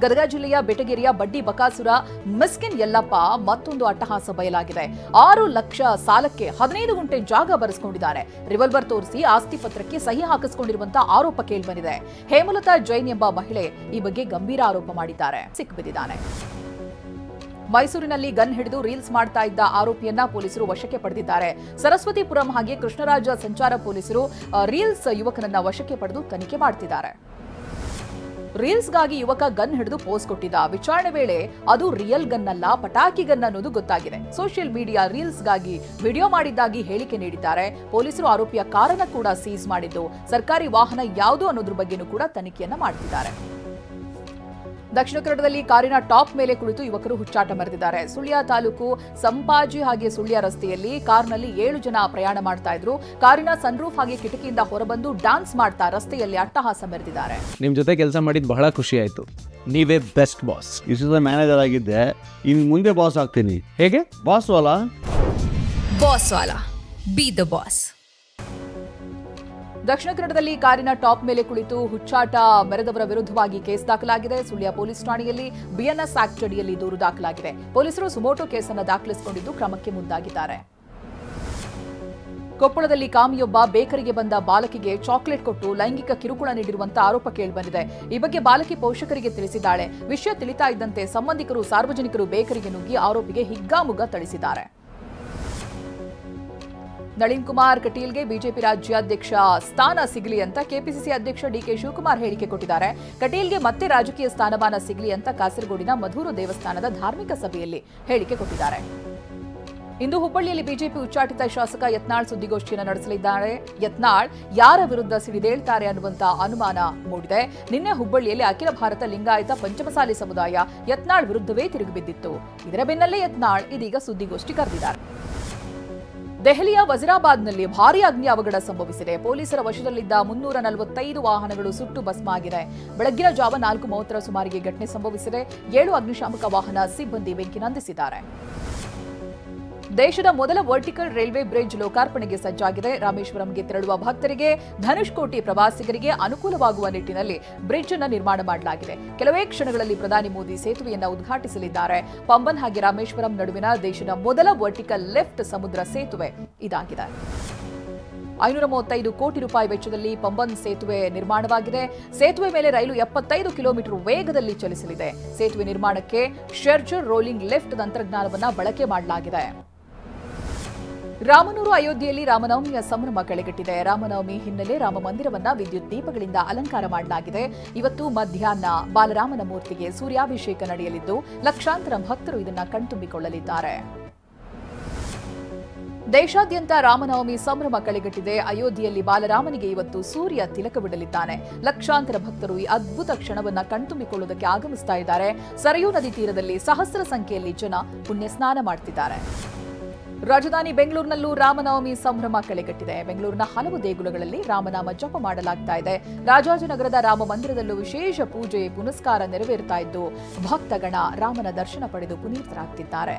ಗದಗ ಜಿಲ್ಲೆಯ ಬೆಟಗೇರಿಯ ಬಡ್ಡಿ ಬಕಾಸುರ ಮಿಸ್ಕಿನ್ ಯಲ್ಲಪ್ಪ ಮತ್ತೊಂದು ಅಟ್ಟಹಾಸ ಬಯಲಾಗಿದೆ. 6 ಲಕ್ಷ ಸಾಲಕ್ಕೆ 15 ಗುಂಟೆ ಜಾಗ ಬರೆಸಿಕೊಂಡಿದ್ದಾರೆ. ರಿವಾಲ್ವರ್ ತೋರಿಸಿ ಆಸ್ತಿ ಪತ್ರಕ್ಕೆ ಸಹಿ ಹಾಕಿಸಿಕೊಂಡಿರುವಂತಹ ಆರೋಪ ಕೇಳಿಬಂದಿದೆ. ಹೇಮಲತಾ ಜೈನ್ ಎಂಬ ಮಹಿಳೆ ಈ ಬಗ್ಗೆ ಗಂಭೀರ ಆರೋಪ ಮಾಡಿದ್ದಾರೆ. ಸಿಕ್ಕಿಬಿದ್ದಿದ್ದಾನೆ. ಮೈಸೂರಿನಲ್ಲಿ ಗನ್ ಹಿಡಿದು ರೀಲ್ಸ್ ಮಾಡ್ತಾ ಇದ್ದ ಆರೋಪಿಯನ್ನ ಪೊಲೀಸರು ವಶಕ್ಕೆ ಪಡೆದಿದ್ದಾರೆ. ಸರಸ್ವತಿಪುರಂ ಹಾಗೆ ಕೃಷ್ಣರಾಜ ಸಂಚಾರ ಪೊಲೀಸರು ರೀಲ್ಸ್ ಯುವಕನನ್ನ ವಶಕ್ಕೆ ಪಡೆದು ತನಿಖೆ ಮಾಡ್ತಿದ್ದಾರೆ. ರೀಲ್ಸ್ಗಾಗಿ ಯುವಕ ಗನ್ ಹಿಡಿದು ಪೋಸ್ ಕೊಟ್ಟಿದ್ದ. ವಿಚಾರಣೆ ವೇಳೆ ಅದು ರಿಯಲ್ ಗನ್ ಅಲ್ಲ, ಪಟಾಕಿ ಗನ್ ಅನ್ನೋದು ಗೊತ್ತಾಗಿದೆ. ಸೋಷಿಯಲ್ ಮೀಡಿಯಾ ರೀಲ್ಸ್ಗಾಗಿ ವಿಡಿಯೋ ಮಾಡಿದ್ದಾಗಿ ಹೇಳಿಕೆ ನೀಡಿದ್ದಾರೆ. ಪೊಲೀಸರು ಆರೋಪಿಯ ಕಾರನ್ನ ಕೂಡ ಸೀಸ್ ಮಾಡಿದ್ದು, ಸರ್ಕಾರಿ ವಾಹನ ಯಾವುದು ಅನ್ನೋದ್ರ ಬಗ್ಗೆನೂ ಕೂಡ ತನಿಖೆಯನ್ನ ಮಾಡ್ತಿದ್ದಾರೆ. ದಕ್ಷಿಣ ಕನ್ನಡದಲ್ಲಿ ಕಾರಿನ ಟಾಪ್ ಮೇಲೆ ಕುಳಿತು ಯುವಕರು ಹುಚ್ಚಾಟ ಮೆರೆದಿದ್ದಾರೆ. ಸುಳ್ಯ ತಾಲೂಕು ಸಂಪಾಜಿ ಹಾಗೆ ಸುಳ್ಯ ರಸ್ತೆಯಲ್ಲಿ ಕಾರ್ನಲ್ಲಿ 7 ಜನ ಪ್ರಯಾಣ ಮಾಡ್ತಾ ಇದ್ರು. ಕಾರಿನ ಸನ್ರೂಫ್ ಹಾಗೆ ಕಿಟಕಿಯಿಂದ ಹೊರಬಂದು ಡ್ಯಾನ್ಸ್ ಮಾಡ್ತಾ ರಸ್ತೆಯಲ್ಲಿ ಅಟ್ಟಹಾಸ ಮೆರೆದಿದ್ದಾರೆ. ನಿಮ್ ಜೊತೆ ಕೆಲಸ ಮಾಡಿದ್ ಬಹಳ ಖುಷಿ ಆಯ್ತು. ನೀವೇ ಬೆಸ್ಟ್ ಬಾಸ್. ಇಷ್ಟು ಮ್ಯಾನೇಜರ್ ಆಗಿದ್ದೆ, ಇನ್ನು ಮುಂದೆ ಬಾಸ್ ಆಗ್ತೀನಿ. ಹೇಗೆ boss Vala? Boss Vala, B the boss. ದಕ್ಷಿಣ ಕನ್ನಡದಲ್ಲಿ ಕಾರಿನ ಟಾಪ್ ಮೇಲೆ ಕುಳಿತು ಹುಚ್ಚಾಟ ಮೆರೆದವರ ವಿರುದ್ಧವಾಗಿ ಕೇಸ್ ದಾಖಲಾಗಿದೆ. ಸುಳ್ಯ ಪೊಲೀಸ್ ಠಾಣೆಯಲ್ಲಿ ಬಿಎನ್ಎಸ್ ಆಕ್ಟ್ ಅಡಿಯಲ್ಲಿ ದೂರು ದಾಖಲಾಗಿದೆ. ಪೊಲೀಸರು ಸುಮೋಟೋ ಕೇಸನ್ನು ದಾಖಲಿಸಿಕೊಂಡಿದ್ದು ಕ್ರಮಕ್ಕೆ ಮುಂದಾಗಿದ್ದಾರೆ. ಕೊಪ್ಪಳದಲ್ಲಿ ಕಾಮಿಯೊಬ್ಬ ಬೇಕರಿಗೆ ಬಂದ ಬಾಲಕಿಗೆ ಚಾಕ್ಲೇಟ್ ಕೊಟ್ಟು ಲೈಂಗಿಕ ಕಿರುಕುಳ ನೀಡಿರುವಂತಹ ಆರೋಪ ಕೇಳಿಬಂದಿದೆ. ಈ ಬಗ್ಗೆ ಬಾಲಕಿ ಪೋಷಕರಿಗೆ ತಿಳಿಸಿದ್ದಾಳೆ. ವಿಷಯ ತಿಳಿತಾ ಇದ್ದಂತೆ ಸಂಬಂಧಿಕರು ಸಾರ್ವಜನಿಕರು ಬೇಕರಿಗೆ ನುಗ್ಗಿ ಆರೋಪಿಗೆ ಹಿಗ್ಗಾಮುಗ್ಗಾ ಥಳಿಸಿದ್ದಾರೆ. ನಳಿನ್ ಕುಮಾರ್ ಕಟೀಲ್ಗೆ ಬಿಜೆಪಿ ರಾಜ್ಯಾಧ್ಯಕ್ಷ ಸ್ಥಾನ ಸಿಗಲಿ ಅಂತ ಕೆಪಿಸಿಸಿ ಅಧ್ಯಕ್ಷ ಡಿಕೆ ಶಿವಕುಮಾರ್ ಹೇಳಿಕೆ ಕೊಟ್ಟಿದ್ದಾರೆ. ಕಟೀಲ್ಗೆ ಮತ್ತೆ ರಾಜಕೀಯ ಸ್ಥಾನಮಾನ ಸಿಗಲಿ ಅಂತ ಕಾಸರಗೋಡಿನ ಮಧೂರು ದೇವಸ್ಥಾನದ ಧಾರ್ಮಿಕ ಸಭೆಯಲ್ಲಿ ಹೇಳಿಕೆ ಕೊಟ್ಟಿದ್ದಾರೆ. ಇಂದು ಹುಬ್ಬಳ್ಳಿಯಲ್ಲಿ ಬಿಜೆಪಿ ಉಚ್ಚಾಟಿತ ಶಾಸಕ ಯತ್ನಾಳ್ ಸುದ್ದಿಗೋಷ್ಠಿಯನ್ನು ನಡೆಸಲಿದ್ದಾರೆ. ಯತ್ನಾಳ್ ಯಾರ ವಿರುದ್ಧ ಸಿಡಿದೇಳ್ತಾರೆ ಅನ್ನುವಂತಹ ಅನುಮಾನ ಮೂಡಿದೆ. ನಿನ್ನೆ ಹುಬ್ಬಳ್ಳಿಯಲ್ಲಿ ಅಖಿಲ ಭಾರತ ಲಿಂಗಾಯತ ಪಂಚಮಸಾಲಿ ಸಮುದಾಯ ಯತ್ನಾಳ್ ವಿರುದ್ಧವೇ ತಿರುಗಿಬಿದ್ದಿತ್ತು. ಇದರ ಬೆನ್ನಲ್ಲೇ ಯತ್ನಾಳ್ ಇದೀಗ ಸುದ್ದಿಗೋಷ್ಠಿ ಕರೆದಿದ್ದಾರೆ. ದೆಹಲಿಯ ವಜೀರಾಬಾದ್ನಲ್ಲಿ ಭಾರೀ ಅಗ್ನಿ ಅವಘಡ ಸಂಭವಿಸಿದೆ. ಪೊಲೀಸರ ವಶದಲ್ಲಿದ್ದ 345 ವಾಹನಗಳು ಸುಟ್ಟು ಭಸ್ಮ ಆಗಿದೆ. ಬೆಳಗ್ಗಿನ ಜಾವ 4:30 ಸುಮಾರಿಗೆ ಘಟನೆ ಸಂಭವಿಸಿದೆ. 7 ಅಗ್ನಿಶಾಮಕ ವಾಹನ ಸಿಬ್ಬಂದಿ ಬೆಂಕಿ ನಂದಿಸಿದ್ದಾರೆ. ದೇಶದ ಮೊದಲ ವರ್ಟಿಕಲ್ ರೈಲ್ವೆ ಬ್ರಿಡ್ಜ್ ಲೋಕಾರ್ಪಣೆಗೆ ಸಜ್ಜಾಗಿದೆ. ರಾಮೇಶ್ವರಂಗೆ ತೆರಳುವ ಭಕ್ತರಿಗೆ, ಧನುಷ್ಕೋಟಿ ಪ್ರವಾಸಿಗರಿಗೆ ಅನುಕೂಲವಾಗುವ ನಿಟ್ಟಿನಲ್ಲಿ ಬ್ರಿಡ್ಜ್ ಅನ್ನು ನಿರ್ಮಾಣ ಮಾಡಲಾಗಿದೆ. ಕೆಲವೇ ಕ್ಷಣಗಳಲ್ಲಿ ಪ್ರಧಾನಿ ಮೋದಿ ಸೇತುವೆಯನ್ನು ಉದ್ಘಾಟಿಸಲಿದ್ದಾರೆ. ಪಂಬನ್ ಹಾಗೆ ರಾಮೇಶ್ವರಂ ನಡುವಿನ ದೇಶದ ಮೊದಲ ವರ್ಟಿಕಲ್ ಲಿಫ್ಟ್ ಸಮುದ್ರ ಸೇತುವೆ ಇದಾಗಿದೆ. 535 ಕೋಟಿ ರೂಪಾಯಿ ವೆಚ್ಚದಲ್ಲಿ ಪಂಬನ್ ಸೇತುವೆ ನಿರ್ಮಾಣವಾಗಿದೆ. ಸೇತುವೆ ಮೇಲೆ ರೈಲು 75 ಕಿಲೋಮೀಟರ್ ವೇಗದಲ್ಲಿ ಚಲಿಸಲಿದೆ. ಸೇತುವೆ ನಿರ್ಮಾಣಕ್ಕೆ ಶೆರ್ಜರ್ ರೋಲಿಂಗ್ ಲಿಫ್ಟ್ ತಂತ್ರಜ್ಞಾನವನ್ನು ಬಳಕೆ ಮಾಡಲಾಗಿದೆ. ರಾಮನೂರು ಅಯೋಧ್ಯೆಯಲ್ಲಿ ರಾಮನವಮಿಯ ಸಂಭ್ರಮ ಕಳೆಗಟ್ಟಿದೆ. ರಾಮನವಮಿ ಹಿನ್ನೆಲೆ ರಾಮ ಮಂದಿರವನ್ನ ವಿದ್ಯುತ್ ದೀಪಗಳಿಂದ ಅಲಂಕಾರ ಮಾಡಲಾಗಿದೆ. ಇವತ್ತು ಮಧ್ಯಾಹ್ನ ಬಾಲರಾಮನ ಮೂರ್ತಿಗೆ ಸೂರ್ಯಾಭಿಷೇಕ ನಡೆಯಲಿದ್ದು ಲಕ್ಷಾಂತರ ಭಕ್ತರು ಇದನ್ನು ಕಣ್ತುಂಬಿಕೊಳ್ಳಲಿದ್ದಾರೆ. ದೇಶಾದ್ಯಂತ ರಾಮನವಮಿ ಸಂಭ್ರಮ ಕಳೆಗಟ್ಟಿದೆ. ಅಯೋಧ್ಯೆಯಲ್ಲಿ ಬಾಲರಾಮನಿಗೆ ಇವತ್ತು ಸೂರ್ಯ ತಿಲಕ ಬಿಡಲಿದ್ದಾನೆ. ಲಕ್ಷಾಂತರ ಭಕ್ತರು ಈ ಅದ್ಭುತ ಕ್ಷಣವನ್ನ ಕಣ್ತುಂಬಿಕೊಳ್ಳುವುದಕ್ಕೆ ಆಗಮಿಸ್ತಾ ಇದ್ದಾರೆ. ಸರಯೂ ನದಿ ತೀರದಲ್ಲಿ ಸಹಸ್ರ ಸಂಖ್ಯೆಯಲ್ಲಿ ಜನ ಪುಣ್ಯ ಸ್ನಾನ ಮಾಡ್ತಿದ್ದಾರೆ. ರಾಜಧಾನಿ ಬೆಂಗಳೂರಿನಲ್ಲೂ ರಾಮನವಮಿ ಸಂಭ್ರಮ ಕಳೆಗಟ್ಟಿದೆ. ಬೆಂಗಳೂರಿನ ಹಲವು ದೇಗುಲಗಳಲ್ಲಿ ರಾಮನಾಮ ಜಪ ಮಾಡಲಾಗ್ತಾ ಇದೆ. ರಾಜಾಜಿನಗರದ ರಾಮ ಮಂದಿರದಲ್ಲೂ ವಿಶೇಷ ಪೂಜೆ ಪುನಸ್ಕಾರ ನೆರವೇರ್ತಾ ಇದ್ದು ಭಕ್ತಗಣ ರಾಮನ ದರ್ಶನ ಪಡೆದು ಪುನೀತರಾಗ್ತಿದ್ದಾರೆ.